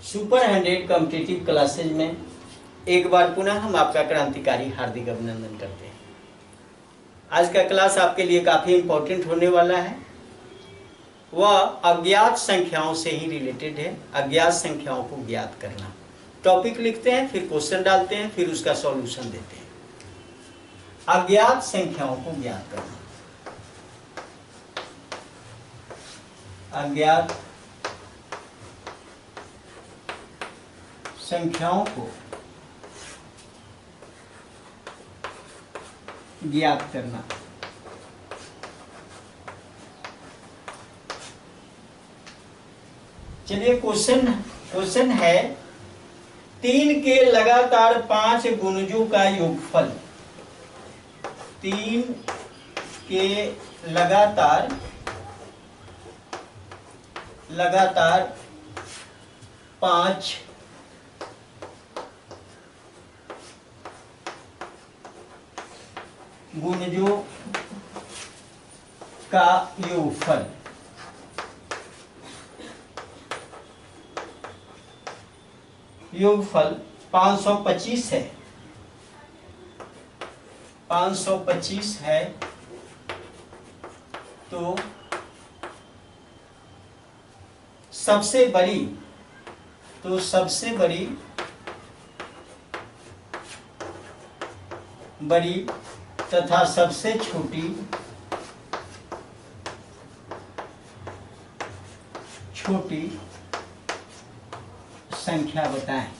Super 100 competitive classes में एक बार पुनः हम आपका क्रांतिकारी हार्दिक अभिनंदन करते हैं। आज का क्लास आपके लिए काफ़ी इम्पोर्टेंट होने वाला है। वह अज्ञात संख्याओं से ही रिलेटेड है। अज्ञात संख्याओं को ज्ञात करना। टॉपिक लिखते हैं, फिर क्वेश्चन डालते हैं, फिर उसका सॉल्यूशन देते हैं। अज्ञात संख्याओं को ज्ञात करना। अज्ञात संख्याओं को ज्ञात करना। चलिए क्वेश्चन है 3 के लगातार 5 गुणजों का योगफल। 3 के लगातार 5 गुणजों का योगफल। योगफल 525 है। 525 है तो सबसे बड़ी तथा सबसे छोटी संख्या बताएं।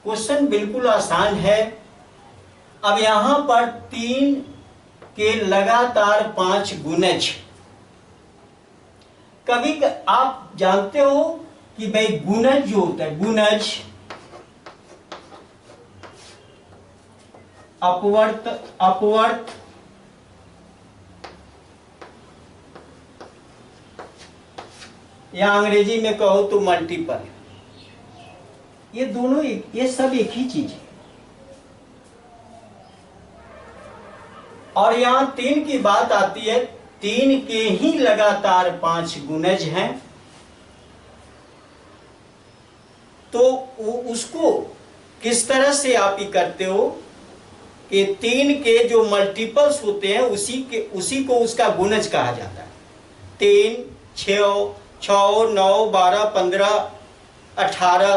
क्वेश्चन बिल्कुल आसान है। अब यहां पर 3 के लगातार 5 गुणज। कभी आप जानते हो कि भाई गुणज जो होता है, गुणज अपवर्त या अंग्रेजी में कहो तो मल्टीपल, ये दोनों ये सब एक ही चीज है। और यहां 3 की बात आती है, 3 के ही लगातार 5 गुणज हैं, तो उसको किस तरह से आप ही करते हो कि 3 के जो मल्टीपल्स होते हैं उसी को उसका गुणज कहा जाता है। 3, 6, 9, 12, 15, 18,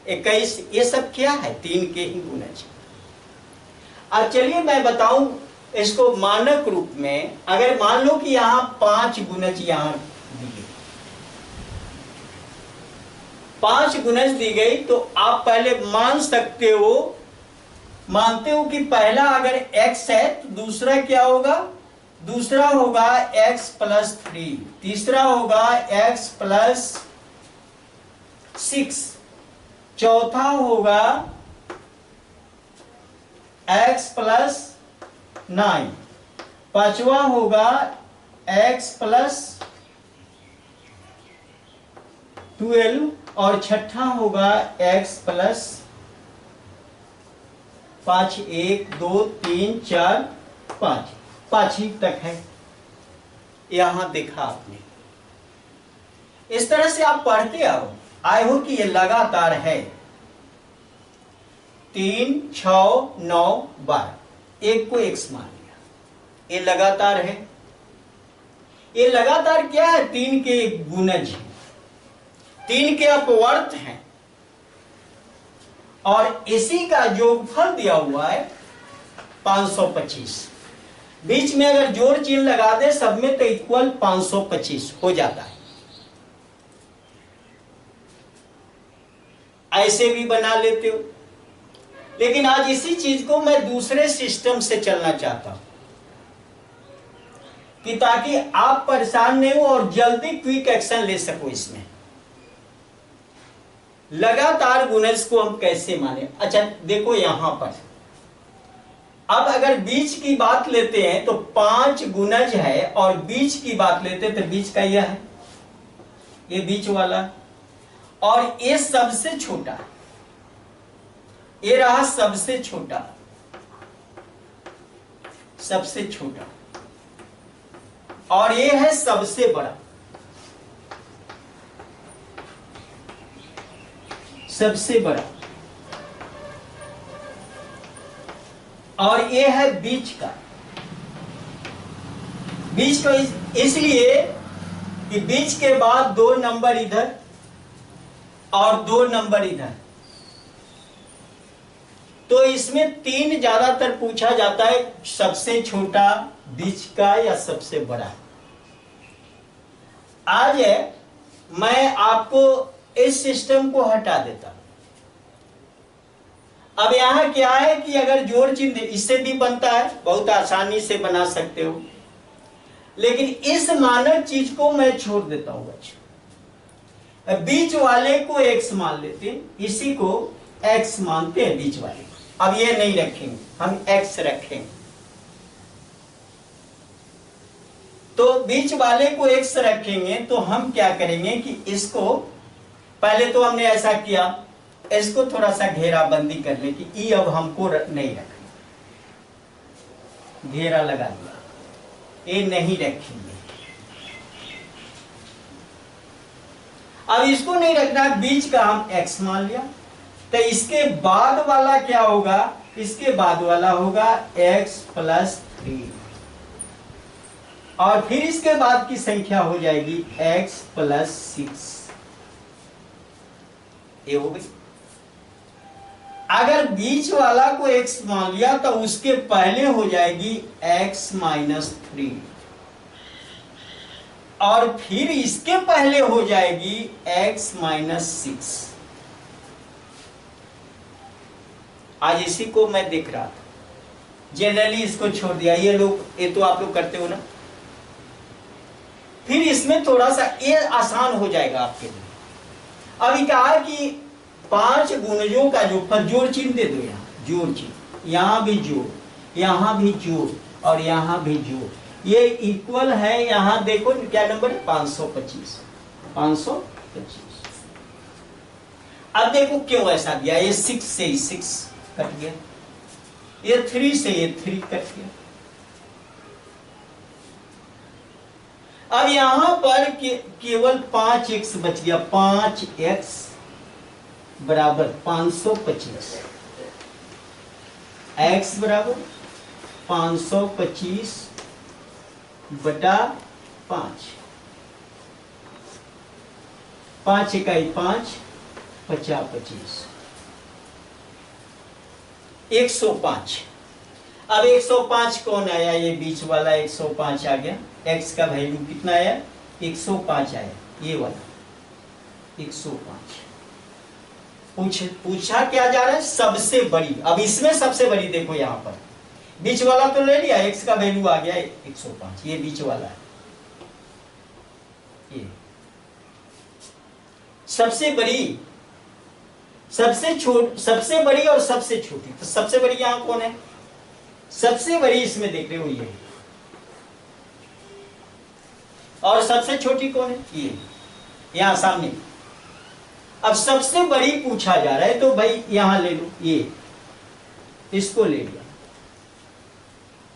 21, ये सब क्या है? 3 के ही गुणज। अब चलिए मैं बताऊं इसको मानक रूप में। अगर मान लो कि यहां 5 गुणज यहां दी गई, 5 गुणज दी गई, तो आप पहले मानते हो कि पहला अगर x है तो दूसरा क्या होगा? दूसरा होगा x + 3, तीसरा होगा x + 6, चौथा होगा x + 9, पांचवा होगा x + 12 और छठा होगा x + 5, 1, 2, 3, 4, 5, 5 ही तक है। यहां देखा आपने। इस तरह से आप पढ़ते आए हो कि ये लगातार है। 3, 6, 9, 12, एक को x मान लिया, ये लगातार है। ये लगातार क्या है? 3 के गुणज है, 3 के अपवर्त हैं, और इसी का योगफल दिया हुआ है 525। बीच में अगर जोड़ चिन्ह लगा दे सब में तो इक्वल 525 हो जाता है। ऐसे भी बना लेते हो, लेकिन आज इसी चीज को मैं दूसरे सिस्टम से चलना चाहता हूं कि ताकि आप परेशान नहीं हो और जल्दी क्विक एक्शन ले सको इसमें। लगातार गुणज को हम कैसे माने? अच्छा देखो यहां पर, अब अगर बीच की बात लेते हैं तो 5 गुणज है, और बीच की बात लेते हैं तो बीच का यह है, ये बीच वाला, और ये सबसे छोटा, ये रहा सबसे छोटा। सबसे छोटा और ये है सबसे बड़ा, सबसे बड़ा, और ये है बीच का। बीच का इसलिए कि बीच के बाद 2 नंबर इधर और 2 नंबर इधर, तो इसमें 3 ज्यादातर पूछा जाता है, सबसे छोटा, बीच का या सबसे बड़ा। आज मैं आपको इस सिस्टम को हटा देता। अब यहां क्या है कि अगर जोड़ चिन्ह इससे भी बनता है, बहुत आसानी से बना सकते हो, लेकिन इस मानक चीज को मैं छोड़ देता हूं बच्चों। बीच वाले को x मान लेते हैं, इसी को x मानते हैं बीच वाले। अब ये नहीं रखेंगे, हम x रखेंगे। तो बीच वाले को x रखेंगे तो हम क्या करेंगे कि इसको, पहले तो हमने ऐसा किया, इसको थोड़ा सा घेराबंदी करने की, ई अब हमको नहीं रखना, घेरा लगा दिया, ये नहीं रखेंगे। अब इसको नहीं रखना, बीच का हम x मान लिया, तो इसके बाद वाला क्या होगा, इसके बाद वाला होगा x + 3, और फिर इसके बाद की संख्या हो जाएगी x + 6। ये हो गई। अगर बीच वाला को x मान लिया तो उसके पहले हो जाएगी x - 3, और फिर इसके पहले हो जाएगी x - 6। आज इसी को मैं देख रहा था, जनरली इसको छोड़ दिया, ये तो आप लोग करते हो ना। फिर इसमें थोड़ा सा ये आसान हो जाएगा आपके लिए। अभी कहा कि 5 गुणजों का जो पर जोड़ चिन्ह दे दो, यहाँ जोड़ चिन्ह, यहाँ भी जोड़, यहाँ भी जोड़, और यहाँ भी जोड़, ये इक्वल है। यहाँ देखो क्या नंबर है, 525, 525। अब देखो क्यों ऐसा दिया, ये 6 से 6 कट गया, ये 3 से ये 3 कट गया। अब यहां पर केवल 5x बच गया, 5x बराबर 525, x बराबर 525 बटा 5, 5 × 5 = 25, 105। अब 105 कौन आया, ये बीच वाला 105 आ गया। x का वैल्यू कितना आया, 105 आया, ये वाला 105। पूछा क्या जा रहा है, सबसे बड़ी। अब इसमें सबसे बड़ी देखो, यहां पर बीच वाला तो ले लिया, x का वैल्यू आ गया 105, ये बीच वाला है, ये सबसे बड़ी, सबसे बड़ी और सबसे छोटी। तो सबसे बड़ी यहां कौन है, सबसे बड़ी इसमें देख रहे हो ये, और सबसे छोटी कौन है, ये यहां सामने। अब सबसे बड़ी पूछा जा रहा है तो भाई यहां ले लो, ये इसको ले लिया,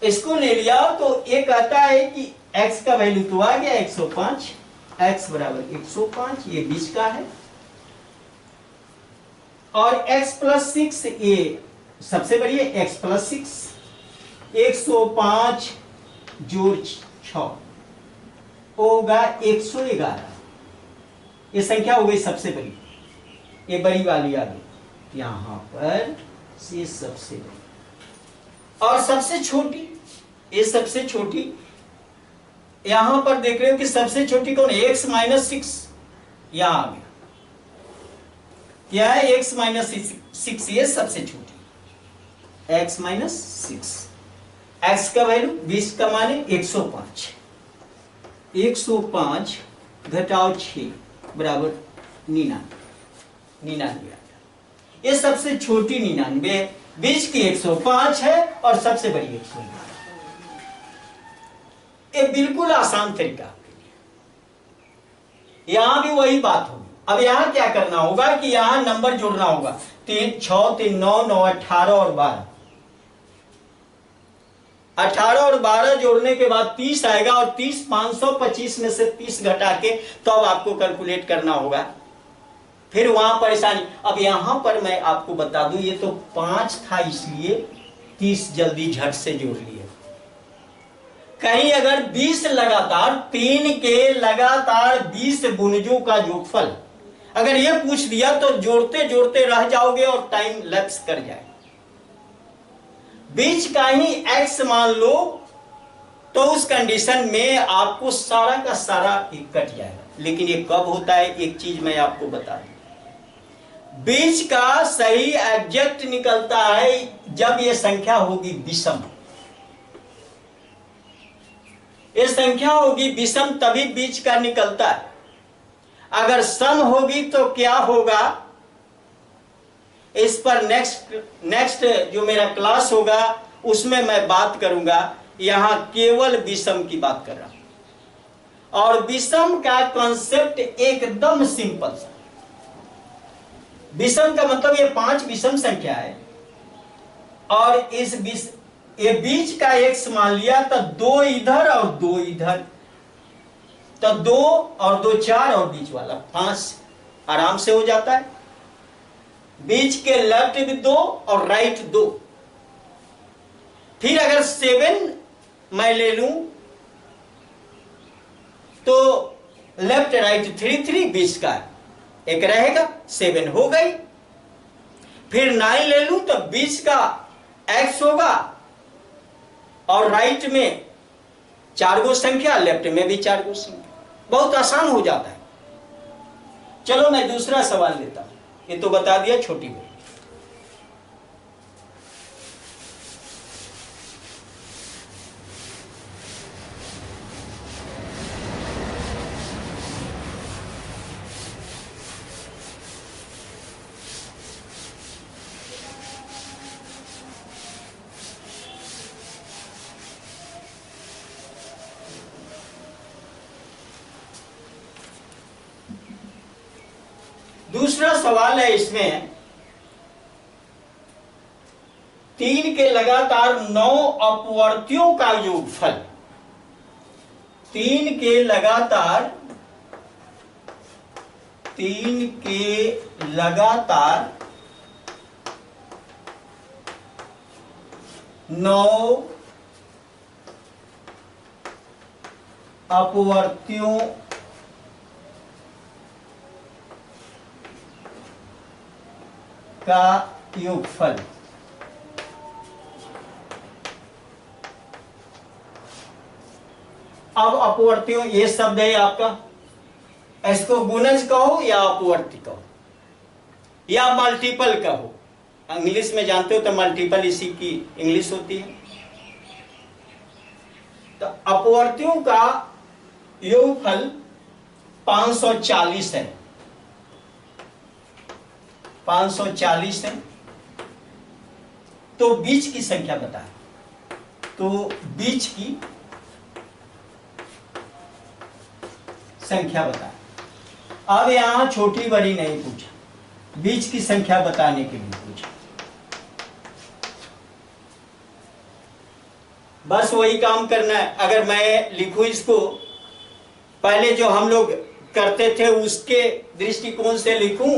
इसको ले लिया, तो ये कहता है कि x का वैल्यू तो आ गया 105, x बराबर 105, ये बीच का है, और x + 6 ये सबसे बड़ी है, x + 6, 105 जोड़ 6 होगा 111। ये संख्या हो गई सबसे बड़ी, ये बड़ी वाली आ गई यहां पर, ये सबसे बड़ी। और सबसे छोटी, ये सबसे छोटी यहां पर देख रहे हो कि सबसे छोटी कौन है, x - 6 यहां आ गया, क्या है x - 6, ये सबसे छोटी, x - 6। x का वैल्यू 20 का माने 105, 105 घटाओ 6 बराबर 99। ये सबसे छोटी 99, बीच की 105 है और सबसे बड़ी 199। ये बिल्कुल आसान तरीका आपके लिए। यहां भी वही बात होगी। अब यहां क्या करना होगा कि यहां नंबर जोड़ना होगा, 3 6 3 9 9 18 और 12। 18 और 12 जोड़ने के बाद 30 आएगा, और 30 525 में से 30 घटा के तो अब आपको कैलकुलेट करना होगा। फिर वहां परेशानी। अब यहां पर मैं आपको बता दूं, ये तो 5 था इसलिए 30 जल्दी झट से जोड़ लिए। कहीं अगर 20 लगातार, 3 के लगातार 20 गुणजों का जोगफल अगर ये पूछ दिया तो जोड़ते जोड़ते रह जाओगे और टाइम लैप्स कर जाए। बीच का ही x मान लो तो उस कंडीशन में आपको सारा का सारा कट जाएगा। लेकिन ये कब होता है, एक चीज मैं आपको बता दूं, बीच का सही एग्जैक्ट निकलता है जब ये संख्या होगी विषम। ये संख्या होगी विषम तभी बीच का निकलता है। अगर सम होगी तो क्या होगा, इस पर नेक्स्ट जो मेरा क्लास होगा उसमें मैं बात करूंगा। यहां केवल विषम की बात कर रहा हूं, और विषम का कॉन्सेप्ट एकदम सिंपल सा। विषम का मतलब ये 5 विषम संख्या है, और ये बीच का x मान लिया तो 2 इधर और 2 इधर, तो 2 और 2 4, और बीच वाला 5 आराम से हो जाता है। बीच के लेफ्ट भी 2 और राइट 2। फिर अगर 7 मैं ले लूं तो लेफ्ट राइट 3 3, बीच का एक रहेगा, 7 हो गई। फिर 9 ले लूं तो बीच का x होगा, और राइट में 4 गो संख्या, लेफ्ट में भी 4 गो संख्या। बहुत आसान हो जाता है। चलो मैं दूसरा सवाल लेता हूं। ये तो बता दिया छोटी बड़ी। दूसरा सवाल है इसमें, 3 के लगातार 9 अपवर्तियों का योगफल। 3 के लगातार 9 अपवर्तियों का योगफल। अब अपवर्तियों, ये शब्द है आपका, इसको गुणज कहो या अपवर्ती कहो या मल्टीपल कहो। इंग्लिश में जानते हो तो मल्टीपल इसी की इंग्लिश होती है। तो अपवर्तियों का योगफल 540 है। 540 है। तो बीच की संख्या बताए, तो बीच की संख्या बताए। अब यहां छोटी बड़ी नहीं पूछा, बीच की संख्या बताने के लिए पूछा। बस वही काम करना है। अगर मैं लिखूं इसको, पहले जो हम लोग करते थे उसके दृष्टिकोण से लिखूं,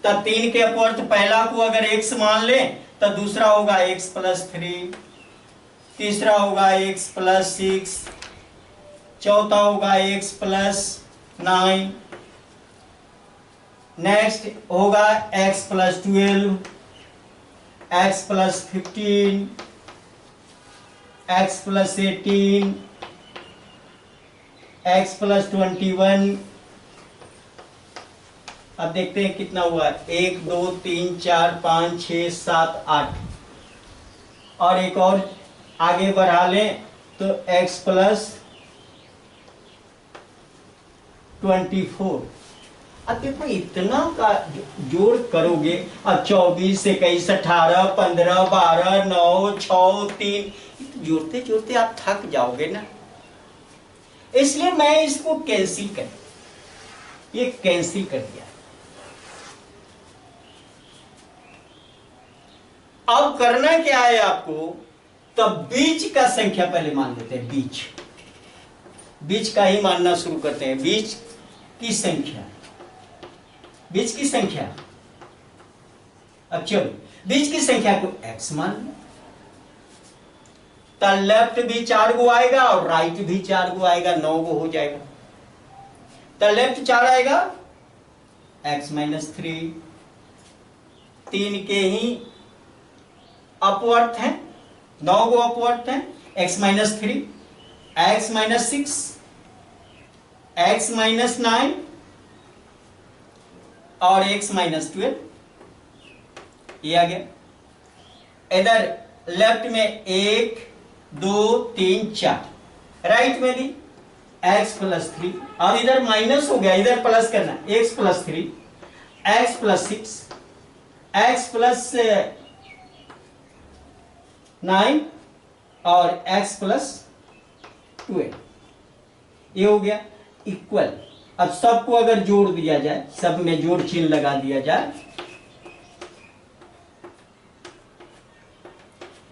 तब 3 के अपवर्त पहला को अगर x मान लें तो दूसरा होगा x + 3, तीसरा होगा x + 6, चौथा होगा x + 9, नेक्स्ट होगा x + 12, x + 15, x + 18, x + 21। अब देखते हैं कितना हुआ, 1 2 3 4 5 6 7 8, और एक और आगे बढ़ा लें तो x + 24। अब देखो इतना का जोड़ करोगे, अब 24 21 18 15 12 9 6 3, जोड़ते जोड़ते आप थक जाओगे ना। इसलिए मैं इसको कैंसिल कर, ये कैंसिल कर दिया। अब करना क्या है आपको, तो बीच का संख्या पहले मान लेते हैं, बीच का ही मानना शुरू करते हैं। बीच की संख्या, बीच की संख्या, अब चलो बीच की संख्या को x मान लिया, तो लेफ्ट भी 4 गो आएगा और राइट भी 4 गो आएगा, 9 गो हो जाएगा। तो लेफ्ट 4 आएगा, x माइनस 3, 3 के ही अपवर्त हैं, 9 गो अपवर्त हैं, x minus 3, x minus 6, x minus 9 और x माइनस 12, ये आ गया। इधर लेफ्ट में 1 2 3 4, राइट में भी x प्लस 3 और इधर माइनस हो गया, इधर प्लस करना, x plus 3, x plus 6, x plus 9 और x प्लस 12, ये हो गया इक्वल। अब सबको अगर जोड़ दिया जाए, सब में जोड़ चिन्ह लगा दिया जाए,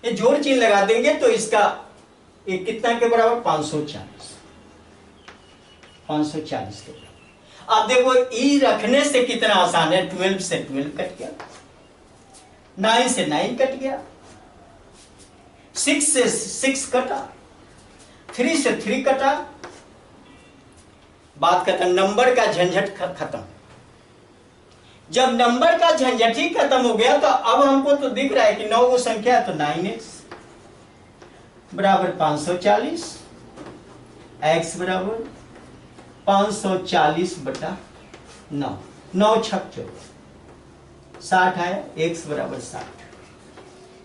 ये जोड़ चिन्ह लगा देंगे तो इसका ये कितना के बराबर, 540, 540 के बराबर। अब देखो ई रखने से कितना आसान है, 12 से 12 कट गया, 9 से 9 कट गया, 6 से 6 कटा, 3 से 3 कटा, बात खत्म, नंबर का झंझट खत्म। जब नंबर का झंझट ही खत्म हो गया तो अब हमको तो दिख रहा है कि 9 गो संख्या है, तो 9x बराबर 540, x बराबर 540 बटा 9, 9 छक 60 आया, x बराबर 60।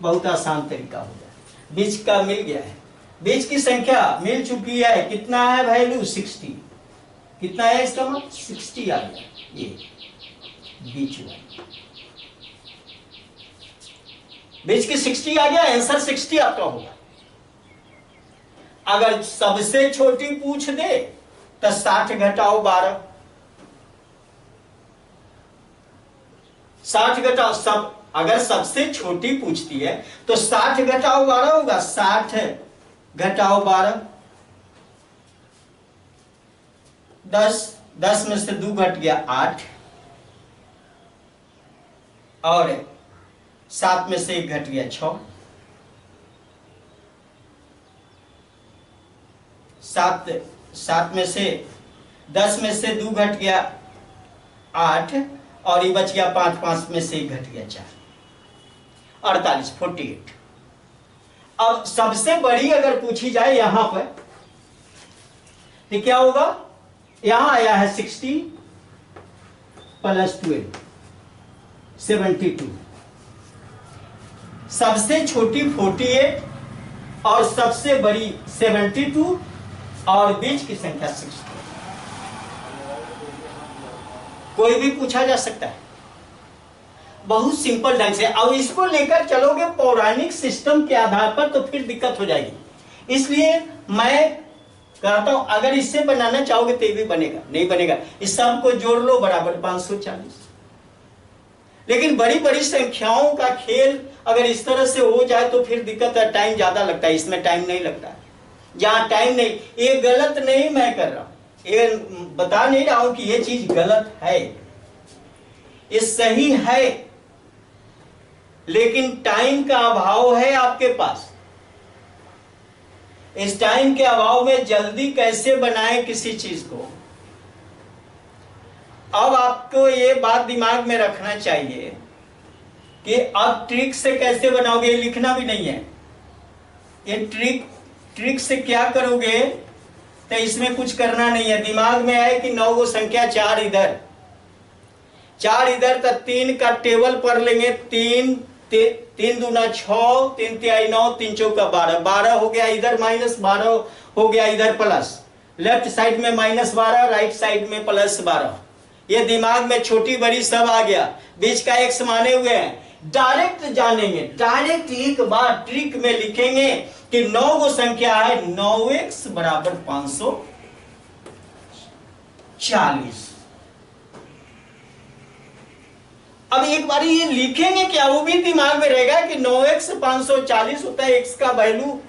बहुत आसान तरीका हो गया, बीच का मिल गया है, बीच की संख्या मिल चुकी है। कितना है वैल्यू, 60, कितना है इसका मतलब 60 आ गया, ये बीच में बीच की 60 आ गया, आंसर 60 आपका होगा। अगर सबसे छोटी पूछ दे तो 60 घटाओ 12, 60 घटाओ सब, अगर सबसे छोटी पूछती है तो 60 घटाओ 12 होगा, 60 घटाओ 12, 10 में से 2 घट गया 8 और 7 में से 1 घट गया 6, 7 में से 10 में से 2 घट गया 8 और ये बच गया 5, 5 में से 1 घट गया 4, 48, 48। अब सबसे बड़ी अगर पूछी जाए यहां पर तो क्या होगा, यहां आया है 60 प्लस 12, 72, सबसे छोटी 48 और सबसे बड़ी 72 और बीच की संख्या 60। कोई भी पूछा जा सकता है बहुत सिंपल ढंग से। अब इसको लेकर चलोगे पौराणिक सिस्टम के आधार पर तो फिर दिक्कत हो जाएगी। इसलिए मैं कहता हूं अगर इससे बनाना चाहोगे तो भी बनेगा, नहीं बनेगा, इस सब को जोड़ लो बराबर 540। लेकिन बड़ी बड़ी संख्याओं का खेल अगर इस तरह से हो जाए तो फिर दिक्कत है, टाइम ज्यादा लगता है, इसमें टाइम नहीं लगता है। जहां टाइम नहीं, ये गलत नहीं मैं कर रहा हूं, ये बता नहीं रहा हूं कि ये चीज गलत है, ये सही है, लेकिन टाइम का अभाव है आपके पास। इस टाइम के अभाव में जल्दी कैसे बनाएं किसी चीज को। अब आपको ये बात दिमाग में रखना चाहिए कि अब ट्रिक से कैसे बनाओगे, लिखना भी नहीं है। ये ट्रिक से क्या करोगे तो इसमें कुछ करना नहीं है, दिमाग में आए कि 9 गो संख्या, 4 इधर 4 इधर, तो 3 का टेबल पर लेंगे, 3 दूना 6, 3 तिहाई 9, 3 चौका 12, 12 हो गया इधर माइनस, 12 हो गया इधर प्लस, लेफ्ट साइड में माइनस 12, राइट साइड में प्लस 12। ये दिमाग में छोटी बड़ी सब आ गया, बीच का x माने हुए हैं। डायरेक्ट जानेंगे, डायरेक्ट एक बार ट्रिक में लिखेंगे कि 9 गो संख्या है, 9x बराबर 540। अब एक बार ये लिखेंगे क्या, वो भी दिमाग में रहेगा कि 9x 540 होता है, x का वैल्यू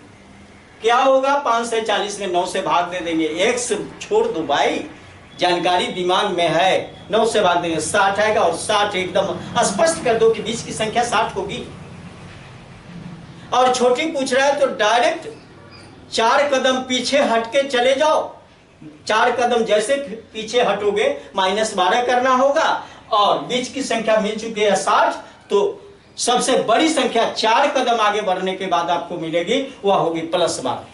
क्या होगा, 540 में 9 से भाग दे देंगे, x छोड़ दो भाई, जानकारी दिमाग में है, 9 से भाग देंगे 60 आएगा, और 60 एकदम स्पष्ट कर दो कि बीच की संख्या 60 होगी। और छोटी पूछ रहा है तो डायरेक्ट 4 कदम पीछे हट के चले जाओ, 4 कदम जैसे पीछे हटोगे -12 करना होगा, और बीच की संख्या मिल चुकी है 60, तो सबसे बड़ी संख्या 4 कदम आगे बढ़ने के बाद आपको मिलेगी, वह होगी +12।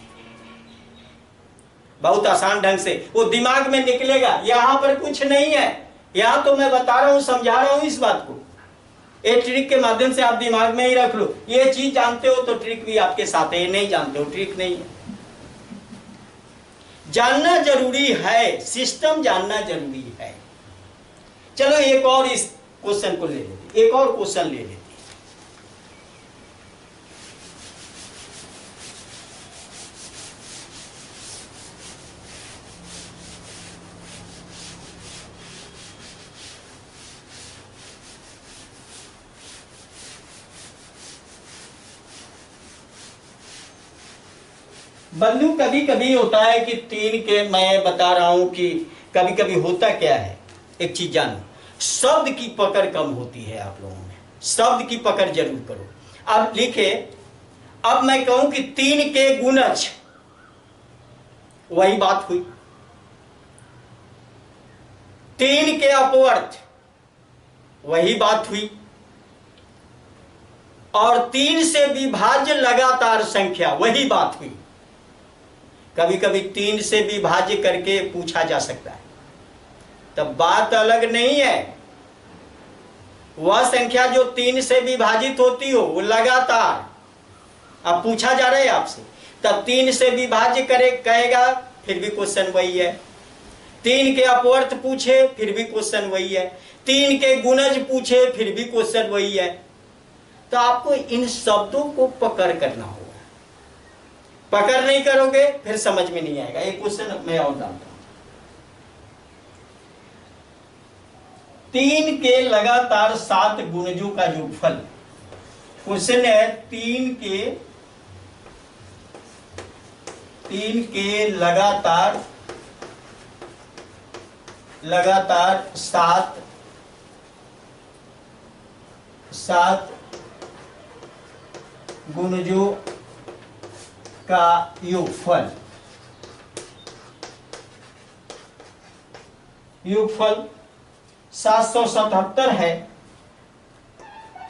बहुत आसान ढंग से वो दिमाग में निकलेगा, यहां पर कुछ नहीं है, यहां तो मैं बता रहा हूं, समझा रहा हूं इस बात को, ये ट्रिक के माध्यम से आप दिमाग में ही रख लो। ये चीज जानते हो तो ट्रिक भी आपके साथ है, नहीं जानते हो ट्रिक नहीं है। जानना जरूरी है, सिस्टम जानना जरूरी है। चलो एक और इस क्वेश्चन को ले लेते, एक और क्वेश्चन ले लेते। बंधु कभी कभी होता है कि 3 के, मैं बता रहा हूं कि कभी कभी होता क्या है, एक चीज जानो, शब्द की पकड़ कम होती है आप लोगों में, शब्द की पकड़ जरूर करो। अब लिखे, अब मैं कहूं कि 3 के गुणज, वही बात हुई, 3 के अपवर्त, वही बात हुई, और 3 से विभाज्य लगातार संख्या, वही बात हुई। कभी कभी 3 से विभाज्य करके पूछा जा सकता है, तब बात अलग नहीं है। वह संख्या जो 3 से विभाजित होती हो वो लगातार, अब पूछा जा रहा है आपसे, तब 3 से विभाज्य करे कहेगा, फिर भी क्वेश्चन वही है। 3 के अपवर्त पूछे, फिर भी क्वेश्चन वही है। 3 के गुणज पूछे, फिर भी क्वेश्चन वही है। तो आपको इन शब्दों को पकड़ करना होगा, पकड़ नहीं करोगे फिर समझ में नहीं आएगा। एक क्वेश्चन मैं और डालता हूं, 3 के लगातार 7 गुणजों का योगफल। क्वेश्चन है 3 के लगातार 7 गुणजों का योगफल। योगफल 777 है,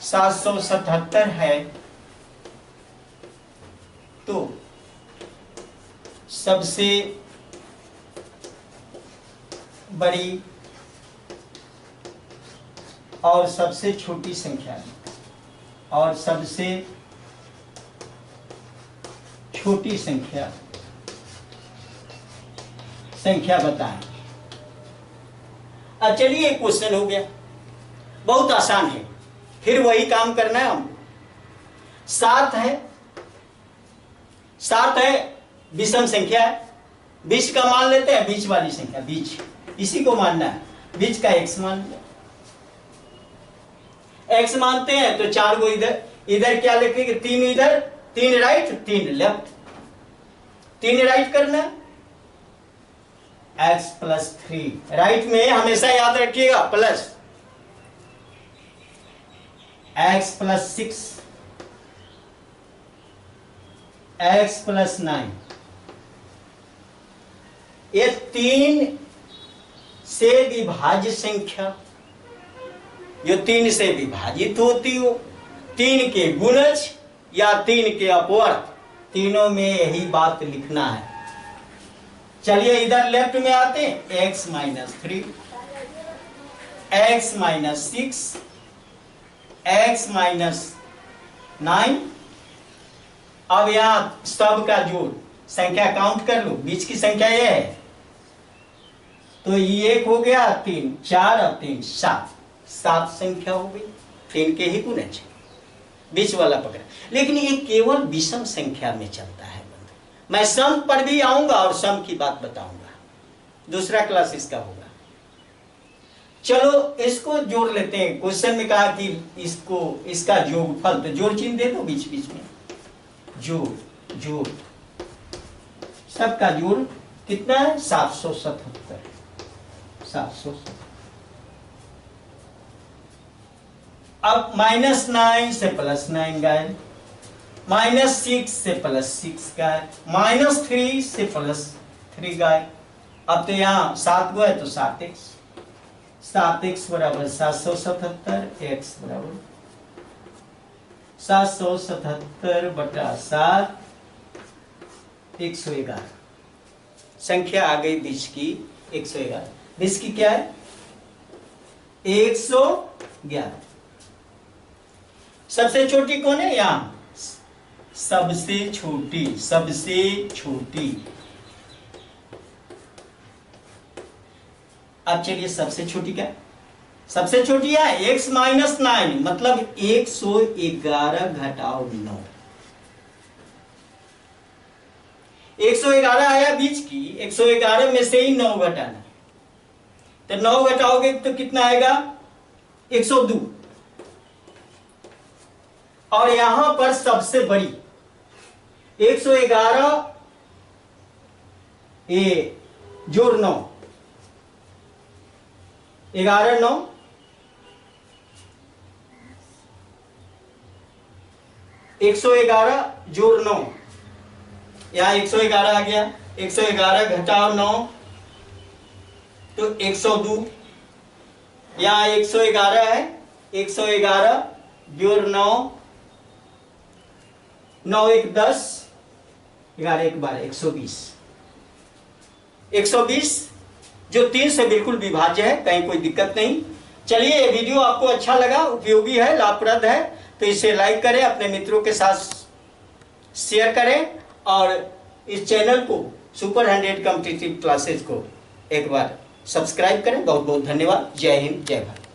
777 है, तो सबसे बड़ी और सबसे छोटी संख्या, और सबसे छोटी संख्या बताएं। अब चलिए एक क्वेश्चन हो गया, बहुत आसान है, फिर वही काम करना है हम। 7 है, विषम संख्या है, बीच का मान लेते हैं, बीच वाली संख्या, बीच, इसी को मानना है, बीच का x मान लिया। x मानते हैं तो 4 को इधर क्या लिखेंगे, 3 इधर, 3 राइट 3 लेफ्ट, 3 राइट करना, x + 3 राइट में हमेशा याद रखिएगा प्लस, x + 6, x + 9, ये 3 से विभाज्य संख्या, जो 3 से विभाजित होती हो, 3 के गुणज या 3 के अपवर्त, तीनों में यही बात लिखना है। चलिए इधर लेफ्ट में आते हैं, x - 3, x - 6, x - 9। अब यहां सब का जोड़, संख्या काउंट कर लो, बीच की संख्या ये है, तो ये 1 हो गया, 3 4 और 3 7 संख्या हो गई, 3 के ही गुणज, बीच वाला पकड़ा। लेकिन ये केवल विषम संख्या में चलता है। मैं सम पर भी आऊंगा और सम की बात बताऊंगा, दूसरा क्लास इसका होगा। चलो इसको जोड़ लेते हैं। क्वेश्चन में कहा कि इसको इसका जोड़फल, तो जोड़ चिन्ह दे दो बीच बीच में। जोड़ जोड़ सबका जोड़ कितना है? 777। 777। अब -9 से +9 गए, -6 से +6 गए, -3 से +3 गए। अब तो यहाँ 7 गो है तो 7x। 7x बराबर 777, x बराबर 777 बटा 7, 111। संख्या आ गई बीच की 111। बीच की क्या है? 111। सबसे छोटी कौन है? यहां सबसे छोटी, सबसे छोटी। अब चलिए सबसे छोटी क्या? सबसे छोटी है x -9, मतलब 111 घटाओ 9। 111 आया बीच की, 111 में से ही 9 घटाना, तो 9 घटाओगे तो कितना आएगा? 102। और यहां पर सबसे बड़ी 111 ये जोड़ 9, 11 9, 111 जोड़ 9, यहां 111 आ गया। 111 घटाओ 9 तो 102। यहां 111 है, 111 जोड़ 9, 9 1 10, 11 1 12, 120। 120 जो 3 से बिल्कुल विभाज्य है, कहीं कोई दिक्कत नहीं। चलिए, ये वीडियो आपको अच्छा लगा, उपयोगी है, लाभप्रद है, तो इसे लाइक करें, अपने मित्रों के साथ शेयर करें और इस चैनल को सुपर 100 कॉम्पिटिटिव क्लासेस को एक बार सब्सक्राइब करें। बहुत बहुत धन्यवाद। जय हिंद, जय भारत।